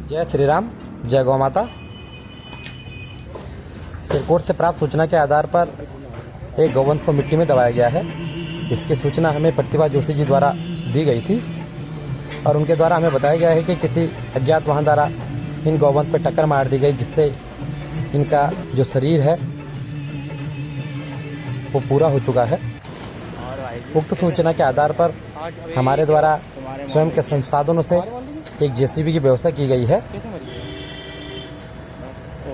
जय श्री राम, जय गौ माता। सिरकोट से प्राप्त सूचना के आधार पर एक गौवंश को मिट्टी में दबाया गया है। इसकी सूचना हमें प्रतिभा जोशी जी द्वारा दी गई थी और उनके द्वारा हमें बताया गया है कि किसी अज्ञात वाहन द्वारा इन गौवंश पर टक्कर मार दी गई, जिससे इनका जो शरीर है वो पूरा हो चुका है। उक्त सूचना के आधार पर हमारे द्वारा स्वयं के संसाधनों से एक जेसीबी की व्यवस्था की गई है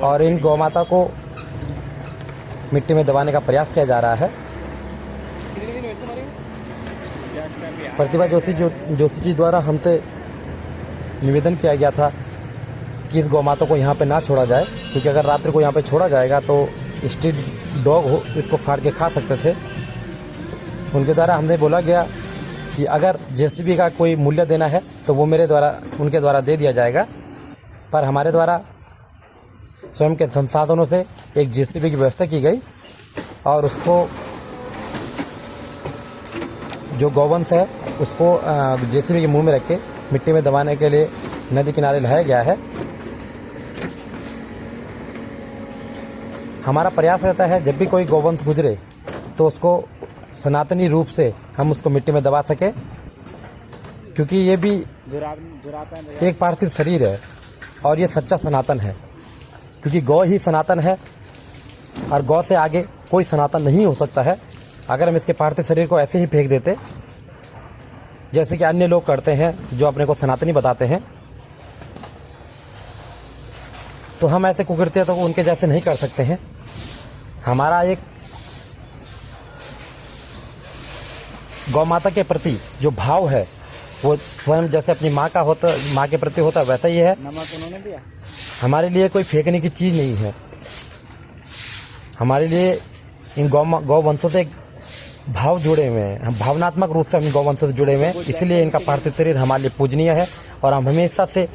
और इन गौ माता को मिट्टी में दबाने का प्रयास किया जा रहा है। प्रतिभा जोशी जी द्वारा हमसे निवेदन किया गया था कि इस गौ माता को यहाँ पे ना छोड़ा जाए, क्योंकि अगर रात्रि को यहाँ पे छोड़ा जाएगा तो स्ट्रीट डॉग हो इसको फाड़ के खा सकते थे। उनके द्वारा हमने बोला गया कि अगर जेसीबी का कोई मूल्य देना है तो वो उनके द्वारा दे दिया जाएगा, पर हमारे द्वारा स्वयं के संसाधनों से एक जेसीबी की व्यवस्था की गई और उसको जो गौवंश है उसको जेसीबी के मुंह में रख के मिट्टी में दबाने के लिए नदी किनारे लाया गया है। हमारा प्रयास रहता है जब भी कोई गौवंश गुजरे तो उसको सनातनी रूप से हम उसको मिट्टी में दबा सकें, क्योंकि ये भी एक पार्थिव शरीर है और ये सच्चा सनातन है, क्योंकि गौ ही सनातन है और गौ से आगे कोई सनातन नहीं हो सकता है। अगर हम इसके पार्थिव शरीर को ऐसे ही फेंक देते जैसे कि अन्य लोग करते हैं जो अपने को सनातनी बताते हैं, तो हम ऐसे कुकृत्य तो उनके जैसे नहीं कर सकते हैं। हमारा एक गौ माता के प्रति जो भाव है वो स्वयं जैसे अपनी माँ के प्रति होता वैसा ही है। नमक उन्होंने दिया। हमारे लिए कोई फेंकने की चीज़ नहीं है। हमारे लिए इन गौ वंशों से भाव जुड़े हुए हैं, हम भावनात्मक रूप से इन गौ वंशों से जुड़े हुए हैं, इसलिए इनका पार्थिव शरीर हमारे लिए पूजनीय है और हम हमेशा से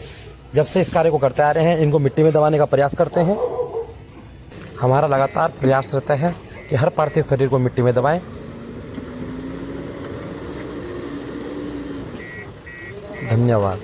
जब से इस कार्य को करते आ रहे हैं इनको मिट्टी में दबाने का प्रयास करते हैं। हमारा लगातार प्रयास रहता है कि हर पार्थिव शरीर को मिट्टी में दबाएं। धन्यवाद।